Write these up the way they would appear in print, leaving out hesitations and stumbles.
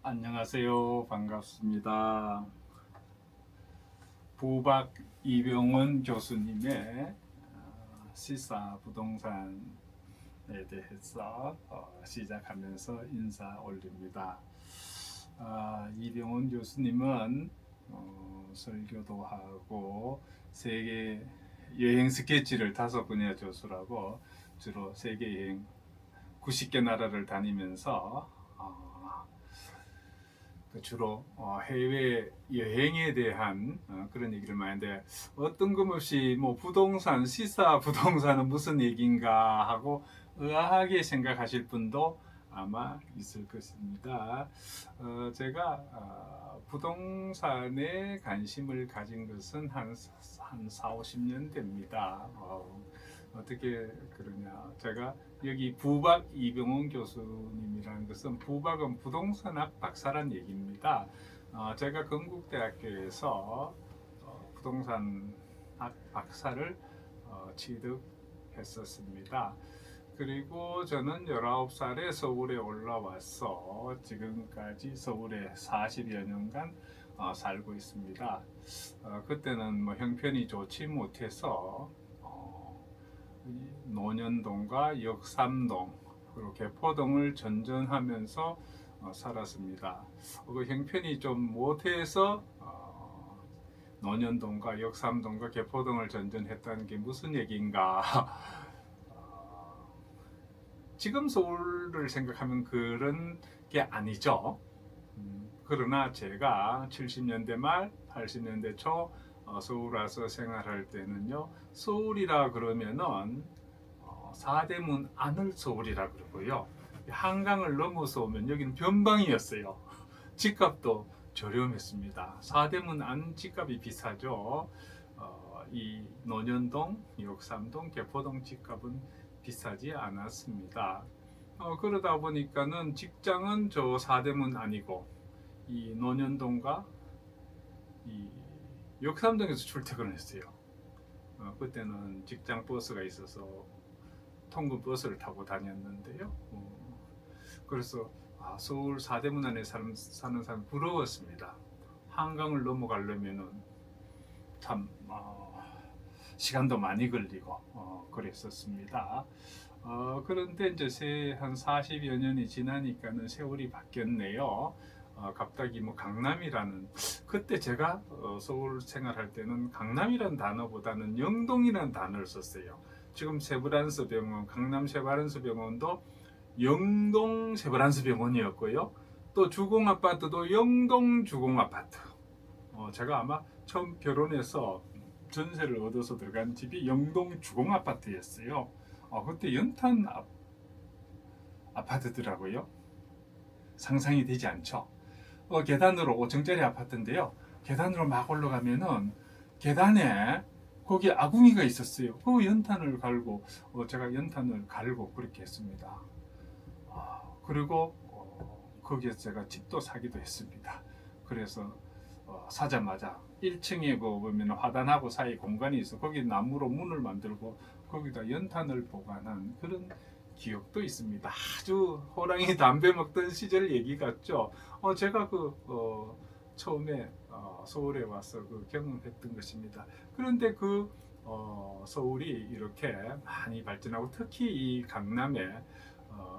안녕하세요. 반갑습니다. 부박 이병원 교수님의 시사 부동산에 대해서 시작하면서 인사 올립니다. 이병원 교수님은 설교도 하고 세계 여행 스케치를 5분야 교수라고 주로 세계 여행 90개 나라를 다니면서 주로 해외 여행에 대한 그런 얘기를 많이 하는데, 뜬금없이 뭐 부동산, 시사 부동산은 무슨 얘기인가 하고 의아하게 생각하실 분도 아마 있을 것입니다. 제가 부동산에 관심을 가진 것은 한 4, 50년 됩니다. 어떻게 그러냐, 제가 여기 부박 이병원 교수님이라는 것은, 부박은 부동산학 박사란 얘기입니다. 제가 건국대학교에서 부동산학 박사를 취득했었습니다. 그리고 저는 19살에 서울에 올라와서 지금까지 서울에 40여 년간 살고 있습니다. 그때는 뭐 형편이 좋지 못해서 논현동과 역삼동 그리고 개포동을 전전하면서 살았습니다. 그 형편이 좀 못해서 논현동과 역삼동과 개포동을 전전했다는 게 무슨 얘기인가? 지금 서울을 생각하면 그런 게 아니죠. 그러나 제가 70년대 말 80년대 초 서울 와서 생활할 때는요, 서울이라 그러면은 사대문 안을 서울이라 그러고요, 한강을 넘어서 오면 여기는 변방이었어요. 집값도 저렴했습니다. 사대문 안 집값이 비싸죠. 이 논현동, 역삼동, 개포동 집값은 비싸지 않았습니다. 그러다 보니까는 직장은 저 사대문 아니고 이 논현동과 이 역삼동에서 출퇴근을 했어요. 그때는 직장 버스가 있어서 통근 버스를 타고 다녔는데요. 그래서 서울 사대문 안에 사는 사람 부러웠습니다. 한강을 넘어가려면은 참 시간도 많이 걸리고 그랬었습니다. 그런데 이제 한 40여 년이 지나니까는 세월이 바뀌었네요. 갑자기 뭐 강남이라는, 그때 제가 서울 생활할 때는 강남이라는 단어보다는 영동이라는 단어를 썼어요. 지금 세브란스 병원, 강남 세브란스 병원도 영동 세브란스 병원이었고요. 또 주공 아파트도 영동 주공 아파트. 제가 아마 처음 결혼해서 전세를 얻어서 들어간 집이 영동 주공 아파트였어요. 그때 연탄 아파트더라고요. 상상이 되지 않죠. 계단으로 5층짜리 아파트인데요. 계단으로 막 올라가면은 계단에 거기 아궁이가 있었어요. 그 연탄을 갈고 제가 연탄을 갈고 그렇게 했습니다. 그리고 거기에서 제가 집도 사기도 했습니다. 그래서 사자마자 1층에 보면 화단하고 사이 공간이 있어. 거기 나무로 문을 만들고 거기다 연탄을 보관한 그런 기억도 있습니다. 아주 호랑이 담배 먹던 시절 얘기 같죠. 제가 처음에 서울에 와서 경험했던 것입니다. 그런데 서울이 이렇게 많이 발전하고, 특히 이 강남에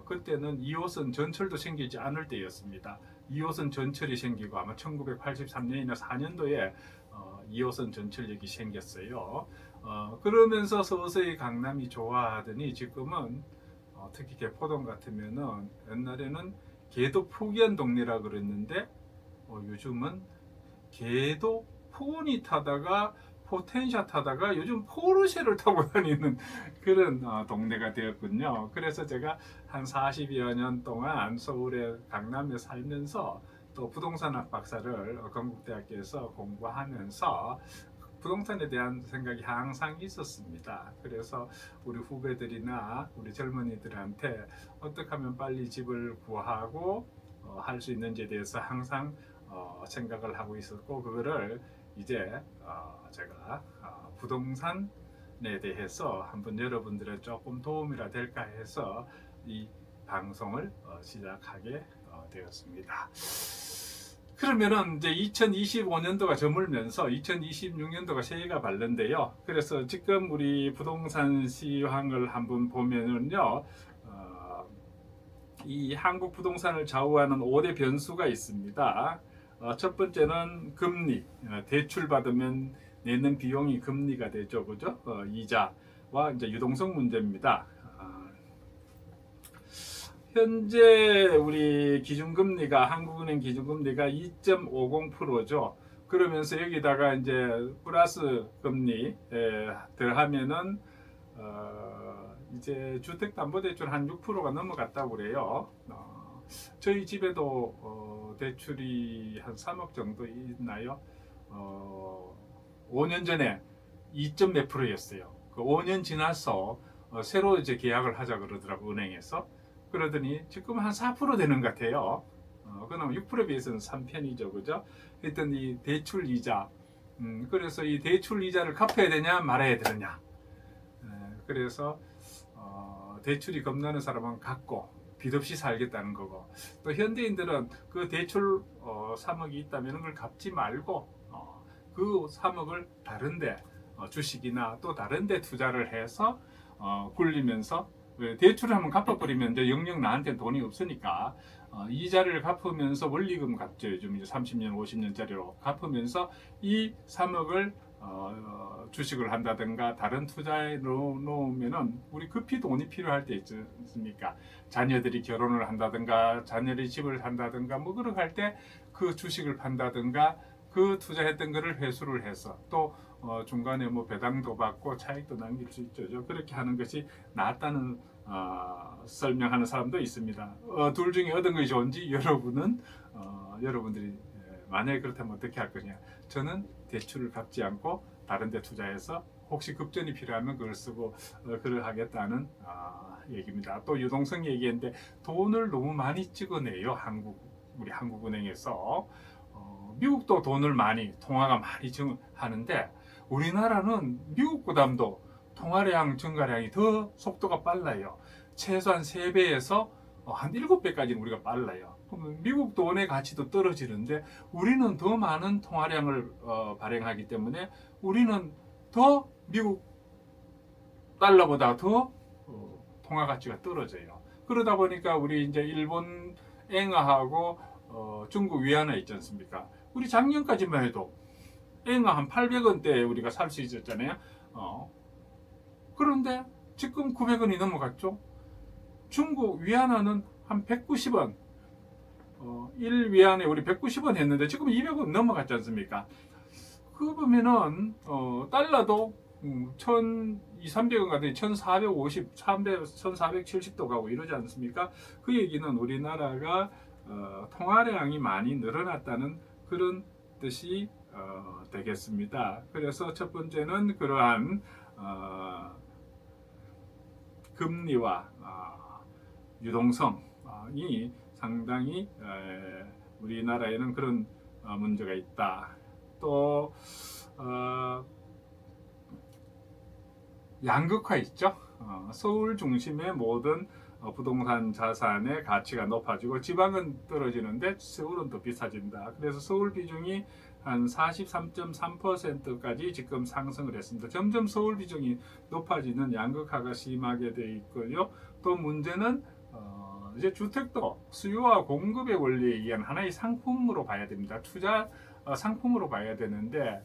그때는 2호선 전철도 생기지 않을 때였습니다. 2호선 전철이 생기고 아마 1983년이나 4년도에 2호선 전철역이 생겼어요. 그러면서 서서히 강남이 좋아하더니 지금은 특히 개포동 같으면은, 옛날에는 개도 포기한 동네라 그랬는데 요즘은 개도 포니 타다가 포텐샤 타다가 요즘 포르쉐를 타고 다니는 그런 동네가 되었군요. 그래서 제가 한 40여 년 동안 서울의 강남에 살면서 또 부동산학 박사를 건국대학교에서 공부하면서 부동산에 대한 생각이 항상 있었습니다. 그래서 우리 후배들이나 우리 젊은이들한테 어떻게 하면 빨리 집을 구하고 할 수 있는지에 대해서 항상 생각을 하고 있었고, 그거를 이제 제가 부동산에 대해서 한번 여러분들의 조금 도움이라 될까 해서 이 방송을 시작하게 되었습니다. 그러면은 이제 2025년도가 저물면서 2026년도가 새해가 밝는데요. 그래서 지금 우리 부동산 시황을 한번 보면은요, 이 한국 부동산을 좌우하는 5대 변수가 있습니다. 첫 번째는 금리, 대출 받으면 내는 비용이 금리가 되죠, 그죠? 이자와 이제 유동성 문제입니다. 현재 우리 기준금리가 한국은행 기준금리가 2.50%죠. 그러면서 여기다가 이제 플러스 금리 들어가면은 이제 주택담보대출 한 6%가 넘어갔다고 그래요. 저희 집에도 대출이 한 3억 정도 있나요? 5년 전에 2점 몇 프로였어요. 그 5년 지나서 새로 이제 계약을 하자 그러더라고 은행에서. 그러더니 지금 한 4% 되는 것 같아요. 그럼 6%에 비해서는 3편이죠, 그죠? 하여튼 이 대출 이자, 그래서 이 대출 이자를 갚아야 되냐 말아야 되느냐. 그래서 대출이 겁나는 사람은 갚고 빚 없이 살겠다는 거고, 또 현대인들은 그 대출 3억이 있다면 그걸 갚지 말고 그 3억을 다른데 주식이나 또 다른데 투자를 해서 굴리면서, 대출을 한번 갚아버리면 이제 영영 나한테 돈이 없으니까 이자를 갚으면서 원리금 갚죠. 요즘 이제 30년, 50년짜리로 갚으면서 이 3억을 주식을 한다든가 다른 투자에 놓으면은 우리 급히 돈이 필요할 때 있지 않습니까? 자녀들이 결혼을 한다든가 자녀들이 집을 산다든가 뭐 그렇게 할 때 그 주식을 판다든가 그 투자했던 거를 회수를 해서 또 중간에 뭐 배당도 받고 차익도 남길 수 있죠. 그렇게 하는 것이 낫다는 설명하는 사람도 있습니다. 둘 중에 어떤 것이 좋은지 여러분들이 만약에 그렇다면 어떻게 할 거냐? 저는 대출을 갚지 않고 다른 데 투자해서 혹시 급전이 필요하면 그걸 쓰고 그러하겠다는 얘기입니다. 또 유동성 얘기했는데 돈을 너무 많이 찍어내요. 우리 한국은행에서. 미국도 돈을 많이 통화가 많이 하는데 우리나라는 미국보다도 통화량 증가량이 더 속도가 빨라요. 최소한 3배에서 한 7배까지는 우리가 빨라요. 그러면 미국 돈의 가치도 떨어지는데 우리는 더 많은 통화량을 발행하기 때문에 우리는 더 미국 달러보다 더 통화 가치가 떨어져요. 그러다 보니까 우리 이제 일본 엔화하고 중국 위안화 있지 않습니까? 우리 작년까지만 해도 엔화 한 800원대에 우리가 살 수 있었잖아요. 그런데 지금 900원이 넘어갔죠. 중국 위안화는 한 190원, 1위안에 우리 190원 했는데 지금 200원 넘어갔지 않습니까? 그거 보면은 달러도 1,200~300원 가더니 1,450, 1,470도 가고 이러지 않습니까? 그 얘기는 우리나라가 통화량이 많이 늘어났다는 그런 뜻이 되겠습니다. 그래서 첫 번째는 그러한 금리와 유동성이 상당히 우리나라에는 그런 문제가 있다. 또 양극화 있죠. 서울 중심의 모든 부동산 자산의 가치가 높아지고 지방은 떨어지는데 서울은 더 비싸진다. 그래서 서울 비중이 한 43.3%까지 지금 상승을 했습니다. 점점 서울 비중이 높아지는 양극화가 심하게 되어 있고요. 또 문제는 이제 주택도 수요와 공급의 원리에 의한 하나의 상품으로 봐야 됩니다. 투자 상품으로 봐야 되는데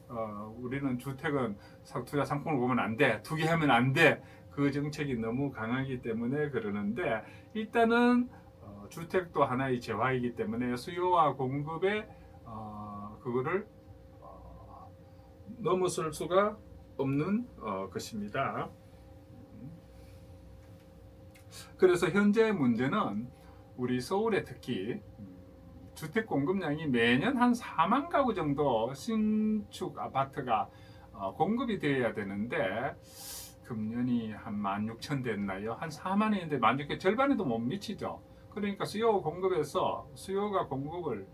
우리는 주택은 투자 상품으로 보면 안 돼, 투기하면 안 돼. 그 정책이 너무 강하기 때문에 그러는데 일단은 주택도 하나의 재화이기 때문에 수요와 공급의 그거를 넘어설 수가 없는 것입니다. 그래서 현재 문제는 우리 서울에 특히 주택 공급량이 매년 한 4만 가구 정도 신축 아파트가 공급이 되어야 되는데 금년이 한 16,000 됐나요? 한 4만 했는데 16,000 절반에도 못 미치죠. 그러니까 수요 공급에서 수요가 공급을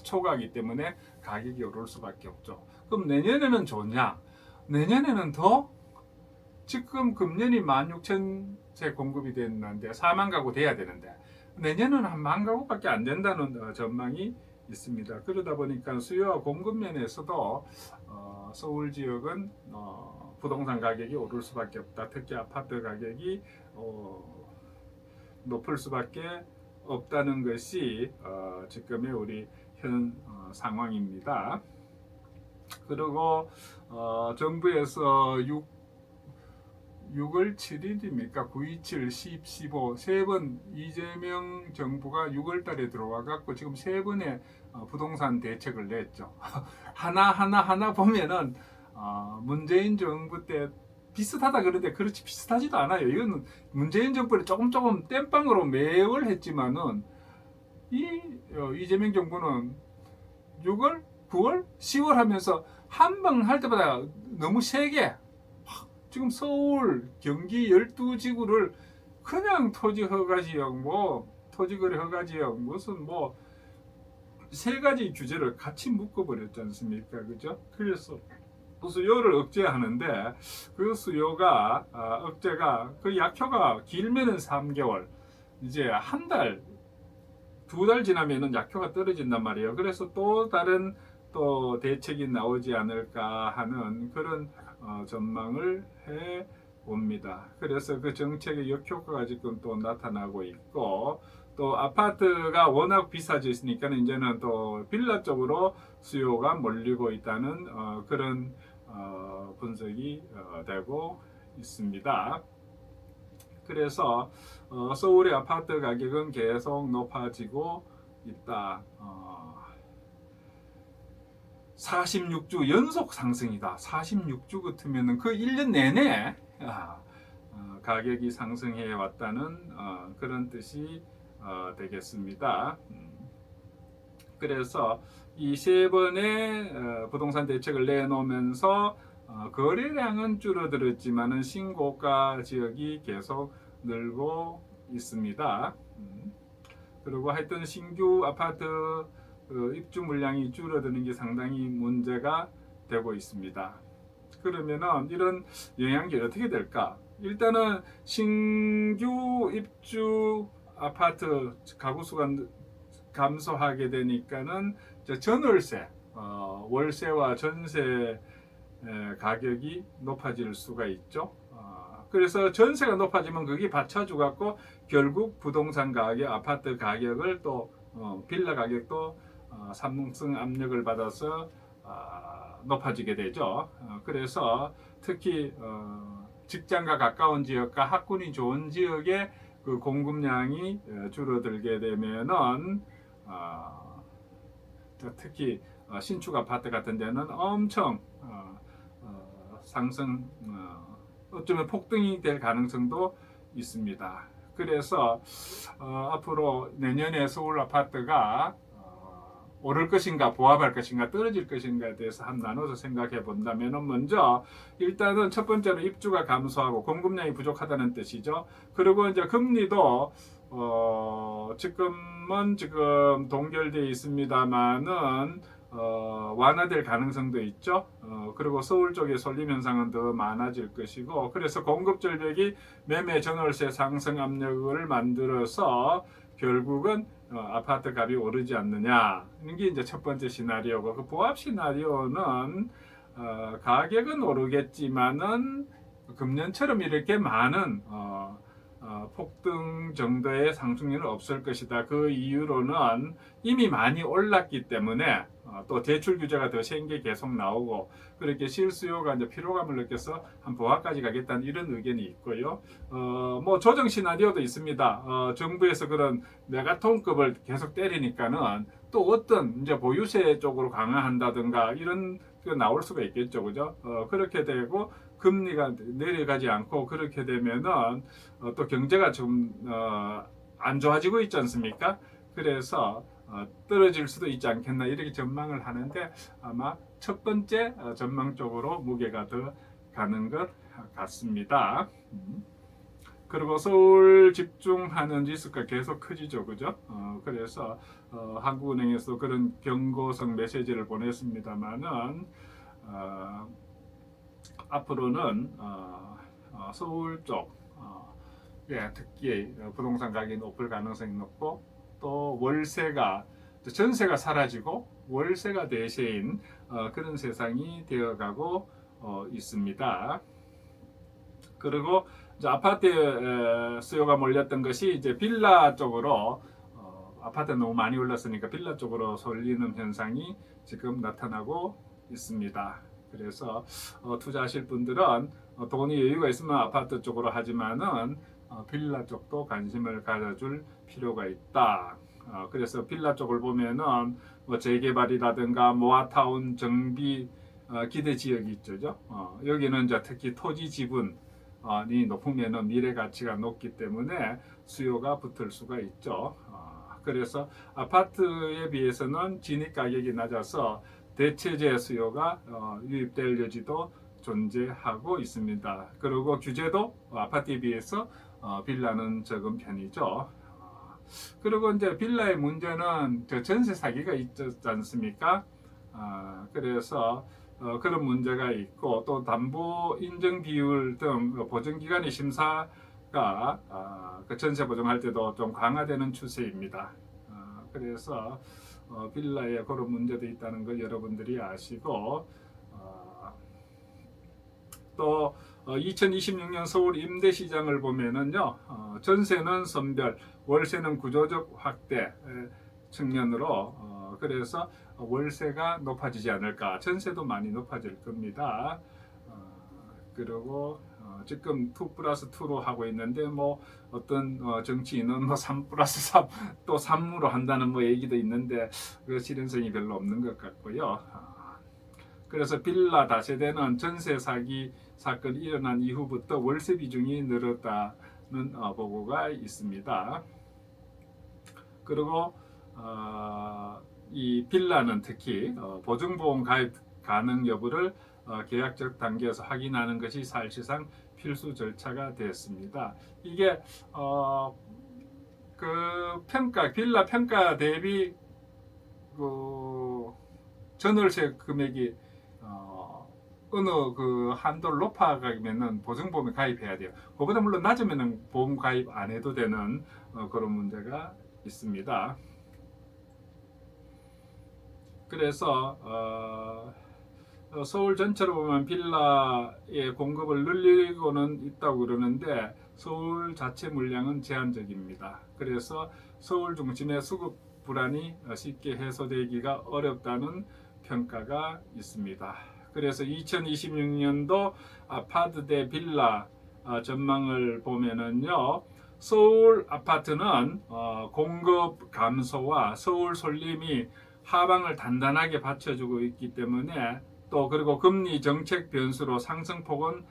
초과하기 때문에 가격이 오를 수밖에 없죠. 그럼 내년에는 좋냐? 내년에는 더 지금 금년이 16,000채 공급이 됐는데 4만 가구 돼야 되는데 내년은 한 10,000가구밖에 안 된다는 전망이 있습니다. 그러다 보니까 수요와 공급 면에서도 서울 지역은 부동산 가격이 오를 수밖에 없다. 특히 아파트 가격이 높을 수밖에 없다는 것이 지금의 우리 현 상황입니다. 그리고 정부에서 6월 7일입니까? 927, 10, 15 세 번 이재명 정부가 6월 달에 들어와 갖고 지금 세 번의 부동산 대책을 냈죠. 하나 보면은 문재인 정부 때 비슷하다 그러는데 그렇지 비슷하지도 않아요. 이거는 문재인 정부를 조금 땜빵으로 매월 했지만은 이재명 정부는 6월, 9월, 10월 하면서 한 방 할 때마다 너무 세게 지금 서울, 경기 12지구를 그냥 토지 허가지역, 토지거래 허가지역, 무슨 세 가지 규제를 같이 묶어버렸지 않습니까? 그죠? 그래서 수요를 억제하는데 그 수요가 억제가 그 약효가 길면은 3개월, 이제 한 달, 2달 지나면은 약효가 떨어진단 말이에요. 그래서 또 다른 대책이 나오지 않을까 하는 그런 전망을 해 봅니다. 그래서 그 정책의 역효과가 지금 또 나타나고 있고, 또 아파트가 워낙 비싸져 있으니까 이제는 또 빌라 쪽으로 수요가 몰리고 있다는 그런 분석이 되고 있습니다. 그래서 서울의 아파트 가격은 계속 높아지고 있다. 46주 연속 상승이다. 46주 같으면 그 1년 내내 가격이 상승해 왔다는 그런 뜻이 되겠습니다. 그래서 이 세 번의 부동산 대책을 내놓으면서 거래량은 줄어들었지만은 신고가 지역이 계속 늘고 있습니다. 그리고 하여튼 신규 아파트 입주 물량이 줄어드는 게 상당히 문제가 되고 있습니다. 그러면은 이런 영향이 어떻게 될까? 일단은 신규 입주 아파트 가구 수가 감소하게 되니까는 전월세, 월세와 전세 가격이 높아질 수가 있죠. 그래서 전세가 높아지면 그게 받쳐주 갖고 결국 부동산 가격, 아파트 가격을 또 빌라 가격도 상승 압력을 받아서 높아지게 되죠. 그래서 특히 직장과 가까운 지역과 학군이 좋은 지역에 그 공급량이 줄어들게 되면은 특히 신축 아파트 같은 데는 엄청 상승, 어쩌면 폭등이 될 가능성도 있습니다. 그래서 앞으로 내년에 서울 아파트가 오를 것인가 보합할 것인가 떨어질 것인가에 대해서 한번 나눠서 생각해 본다면, 먼저 일단은 첫 번째로 입주가 감소하고 공급량이 부족하다는 뜻이죠. 그리고 이제 금리도 지금 동결되어 있습니다만은 완화될 가능성도 있죠. 그리고 서울 쪽에 쏠림 현상은 더 많아질 것이고, 그래서 공급 절벽이 매매 전월세 상승 압력을 만들어서 결국은 아파트 값이 오르지 않느냐, 이게 이제 첫 번째 시나리오고, 그 보합 시나리오는 가격은 오르겠지만은 금년처럼 이렇게 많은 폭등 정도의 상승률은 없을 것이다. 그 이유로는 이미 많이 올랐기 때문에 또 대출 규제가 더 센 게 계속 나오고, 그렇게 실수요가 이제 피로감을 느껴서 한 보합까지 가겠다는 이런 의견이 있고요. 조정 시나리오도 있습니다. 정부에서 그런 메가톤급을 계속 때리니까는 또 어떤 이제 보유세 쪽으로 강화한다든가 이런 게 나올 수가 있겠죠, 그죠? 그렇게 되고 금리가 내려가지 않고 그렇게 되면은 또 경제가 좀 안 좋아지고 있지 않습니까? 그래서 떨어질 수도 있지 않겠나 이렇게 전망을 하는데, 아마 첫 번째 전망 쪽으로 무게가 더 가는 것 같습니다. 그리고 서울 집중하는 리스크가 계속 커지죠, 그죠? 그래서 한국은행에서 그런 경고성 메시지를 보냈습니다만은 앞으로는 서울 쪽 특히 부동산 가격이 높을 가능성이 높고 또 월세가 전세가 사라지고 월세가 대세인 그런 세상이 되어가고 있습니다. 그리고 이제 아파트 수요가 몰렸던 것이 이제 빌라 쪽으로 아파트 너무 많이 올랐으니까 빌라 쪽으로 쏠리는 현상이 지금 나타나고 있습니다. 그래서 투자하실 분들은 돈이 여유가 있으면 아파트 쪽으로 하지만은 빌라 쪽도 관심을 가져줄 필요가 있다. 그래서 빌라 쪽을 보면은 뭐 재개발이라든가 모아타운 정비 기대 지역이 있죠. 여기는 이제 특히 토지 지분이 높으면은 미래 가치가 높기 때문에 수요가 붙을 수가 있죠. 그래서 아파트에 비해서는 진입 가격이 낮아서 대체재 수요가 유입될 여지도 존재하고 있습니다. 그리고 규제도 아파트에 비해서 빌라는 적은 편이죠. 그리고 이제 빌라의 문제는 전세 사기가 있지 않습니까? 그래서 그런 문제가 있고 또 담보 인정 비율 등 보증기관의 심사가 그 전세 보증할 때도 좀 강화되는 추세입니다. 그래서 빌라에 그런 문제도 있다는 걸 여러분들이 아시고 또 2026년 서울 임대 시장을 보면은요, 전세는 선별, 월세는 구조적 확대 측면으로 그래서 월세가 높아지지 않을까, 전세도 많이 높아질 겁니다. 그리고 지금 2+2로 하고 있는데 뭐 어떤 정치인은 뭐 3+3 또 3으로 한다는 뭐 얘기도 있는데 그 실현성이 별로 없는 것 같고요. 그래서 빌라 다세대는 전세 사기 사건이 일어난 이후부터 월세 비중이 늘었다는 보고가 있습니다. 그리고 이 빌라는 특히 보증보험 가입 가능 여부를 계약적 단계에서 확인하는 것이 사실상 필수 절차가 되었습니다. 이게 그 평가 빌라 평가 대비 그 전월세 금액이 어느 그 한도를 높아가면은 보증보험에 가입해야 돼요. 그보다 물론 낮으면은 보험 가입 안 해도 되는 그런 문제가 있습니다. 그래서 서울 전체로 보면 빌라의 공급을 늘리고는 있다고 그러는데 서울 자체 물량은 제한적입니다. 그래서 서울 중심의 수급 불안이 쉽게 해소되기가 어렵다는 평가가 있습니다. 그래서 2026년도 아파트 대 빌라 전망을 보면은요, 서울 아파트는 공급 감소와 서울 솔림이 하방을 단단하게 받쳐주고 있기 때문에 또 그리고 금리 정책 변수로 상승폭은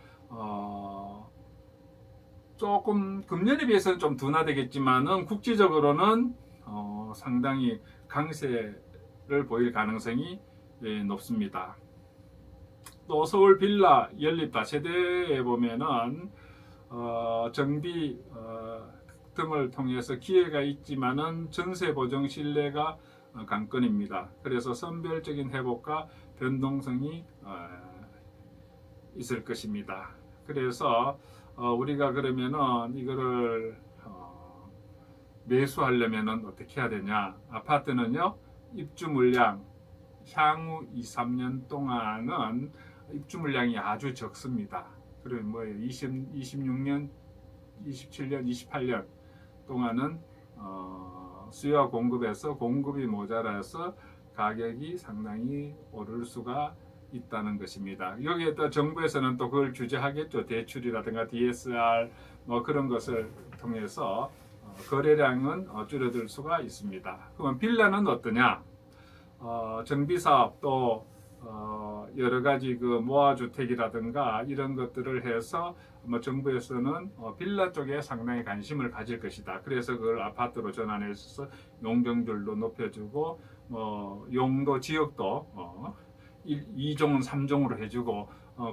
조금 금년에 비해서는 좀 둔화되겠지만은 국지적으로는 상당히 강세를 보일 가능성이 높습니다. 또 서울 빌라 연립 다세대에 보면은 정비 등을 통해서 기회가 있지만은 전세 보증 신뢰가 관건입니다. 그래서 선별적인 회복과 변동성이 있을 것입니다. 그래서 우리가 그러면은 이거를 매수하려면은 어떻게 해야 되냐? 아파트는요, 입주 물량 향후 2-3년 동안은 입주 물량이 아주 적습니다. 그러면 뭐예요? 26년, 27년, 28년 동안은 수요와 공급에서 공급이 모자라서 가격이 상당히 오를 수가 있다는 것입니다. 여기에 또 정부에서는 또 그걸 규제하겠죠. 대출이라든가 DSR 뭐 그런 것을 통해서 거래량은 줄어들 수가 있습니다. 그럼 빌라는 어떠냐? 정비사업 또 여러 가지 그 모아주택이라든가 이런 것들을 해서 정부에서는 빌라 쪽에 상당히 관심을 가질 것이다. 그래서 그걸 아파트로 전환해서 용적률도 높여주고 용도 지역도 2종은 3종으로 해주고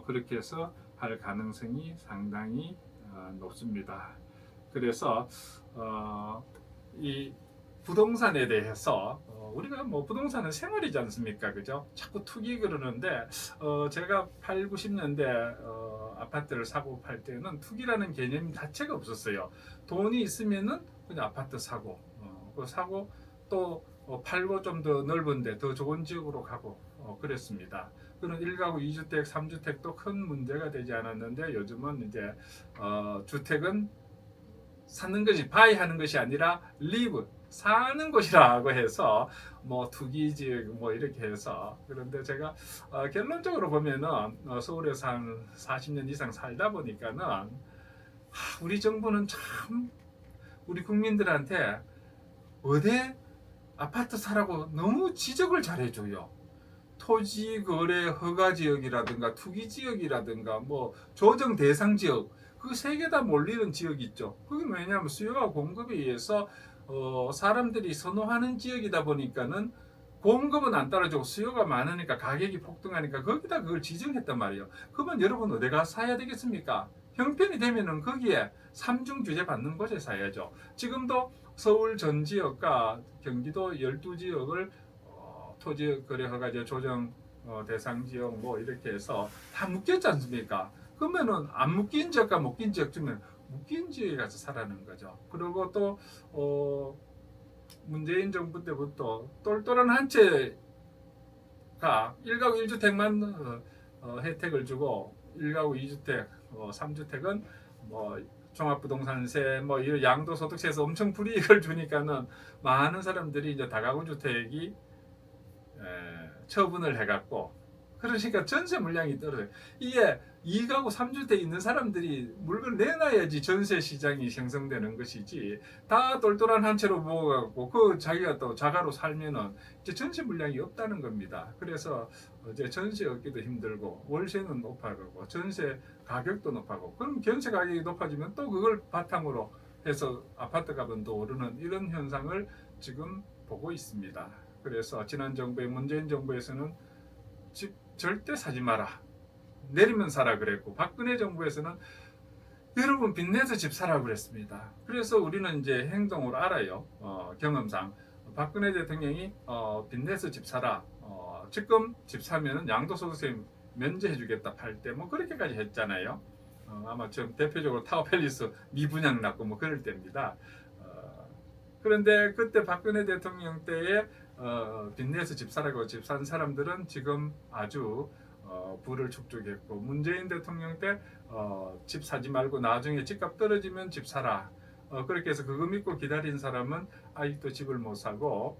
그렇게 해서 할 가능성이 상당히 높습니다. 그래서 이 부동산에 대해서 우리가 뭐 부동산은 생활이지 않습니까? 그죠? 자꾸 투기 그러는데 제가 8, 90년대 아파트를 사고 팔 때는 투기라는 개념 자체가 없었어요. 돈이 있으면은 그냥 아파트 사고, 그 사고 또 팔고 좀 더 넓은데 더 좋은 지역으로 가고 그랬습니다. 그런 1가구 2주택, 3주택도 큰 문제가 되지 않았는데 요즘은 이제 주택은 사는 것이 바이 하는 것이 아니라 리브 사는 곳이라고 해서 뭐 투기지역 뭐 이렇게 해서 그런데 제가 결론적으로 보면은 서울에서 한 40년 이상 살다 보니까는 우리 정부는 참 우리 국민들한테 어디 아파트 사라고 너무 지적을 잘해줘요. 토지 거래 허가 지역이라든가 투기 지역이라든가 뭐 조정 대상 지역 그 세 개 다 몰리는 지역이 있죠. 그게 왜냐하면 수요와 공급에 의해서 사람들이 선호하는 지역이다 보니까는 공급은 안 따라주고 수요가 많으니까 가격이 폭등하니까 거기다 그걸 지정했단 말이에요. 그러면 여러분 어디 가서 사야 되겠습니까? 형편이 되면은 거기에 삼중 규제 받는 곳에 사야죠. 지금도 서울 전 지역과 경기도 12지역을 토지 거래 허가 조정 대상 지역 뭐 이렇게 해서 다 묶였지 않습니까? 그러면은 안 묶인 지역과 묶인 지역 중에 묶인 지역에 가서 살라는 거죠. 그리고 또 문재인 정부 때부터 똘똘한 한 채가 1가구 1주택만 혜택을 주고 1가구 2주택, 3주택은 뭐 종합부동산세, 뭐 이 양도소득세에서 엄청 불이익을 주니까는 많은 사람들이 이제 다가구 주택이 처분을 해갖고 그러니까 전세 물량이 떨어져요. 이게 2가구 3주택 있는 사람들이 물건을 내놔야지 전세 시장이 형성되는 것이지 다 똘똘한 한 채로 모아갖고 그 자기가 또 자가로 살면은 이제 전세 물량이 없다는 겁니다. 그래서 이제 전세 얻기도 힘들고 월세는 높아가고 전세 가격도 높아가고 그럼 전세 가격이 높아지면 또 그걸 바탕으로 해서 아파트 값은 또 오르는 이런 현상을 지금 보고 있습니다. 그래서 지난 정부의 문재인 정부에서는 집 절대 사지 마라. 내리면 사라 그랬고 박근혜 정부에서는 여러분 빚내서 집 사라 그랬습니다. 그래서 우리는 이제 행동으로 알아요. 경험상 박근혜 대통령이 빚내서 집 사라. 지금 집 사면은 양도소득세 면제해주겠다 팔 때 뭐 그렇게까지 했잖아요. 아마 지금 대표적으로 타워팰리스 미분양 났고 뭐 그럴 때입니다. 그런데 그때 박근혜 대통령 때에 빚내서 집 사라고 집 산 사람들은 지금 아주 부를 축적했고 문재인 대통령 때 집 사지 말고 나중에 집값 떨어지면 집 사라 그렇게 해서 그거 믿고 기다린 사람은 아직도 집을 못 사고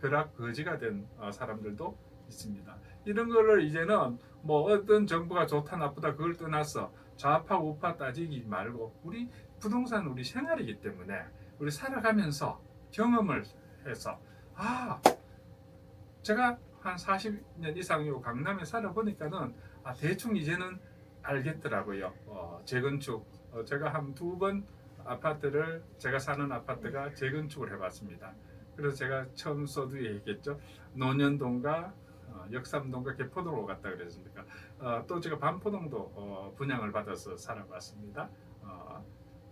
벼락 거지가 된 사람들도 있습니다. 이런 거를 이제는 뭐 어떤 정부가 좋다 나쁘다 그걸 떠나서 좌파 우파 따지기 말고 우리 부동산 우리 생활이기 때문에 우리 살아가면서 경험을 해서 제가 한 40년 이상 요 강남에 살아보니까는 대충 이제는 알겠더라고요. 재건축 제가 한 2번 아파트를 제가 사는 아파트가 재건축을 해봤습니다. 그래서 제가 처음 서두에 얘기했죠. 논현동과 역삼동과 개포동으로 갔다 그랬습니까? 또 제가 반포동도 분양을 받아서 살아봤습니다.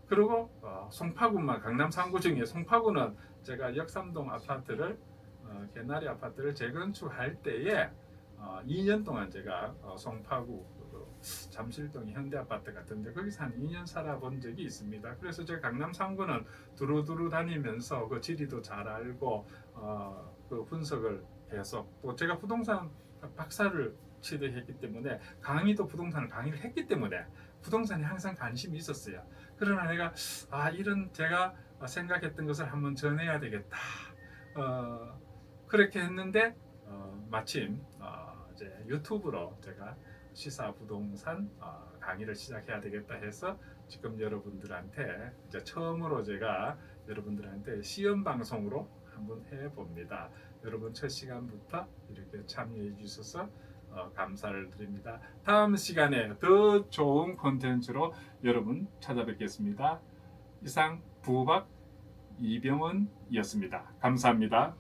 그리고 송파구만 강남 3구 중에 송파구는 제가 역삼동 아파트를 개나리 아파트를 재건축할 때에 2년 동안 제가 송파구 잠실동 현대아파트 같은데 거기서 한 2년 살아본 적이 있습니다. 그래서 제가 강남 3구는 두루두루 다니면서 그 지리도 잘 알고 그 분석을 해서 또 제가 부동산 박사를 취득했기 때문에 강의도 부동산을 강의를 했기 때문에 부동산에 항상 관심이 있었어요. 그러나 내가 이런 제가 생각했던 것을 한번 전해야 되겠다. 그렇게 했는데 마침 이제 유튜브로 제가 시사 부동산 강의를 시작해야 되겠다 해서 지금 여러분들한테 이제 처음으로 제가 여러분들한테 시연 방송으로 한번 해봅니다. 여러분 첫 시간부터 이렇게 참여해 주셔서 감사를 드립니다. 다음 시간에 더 좋은 콘텐츠로 여러분 찾아뵙겠습니다. 이상 부박 이병헌이었습니다. 감사합니다.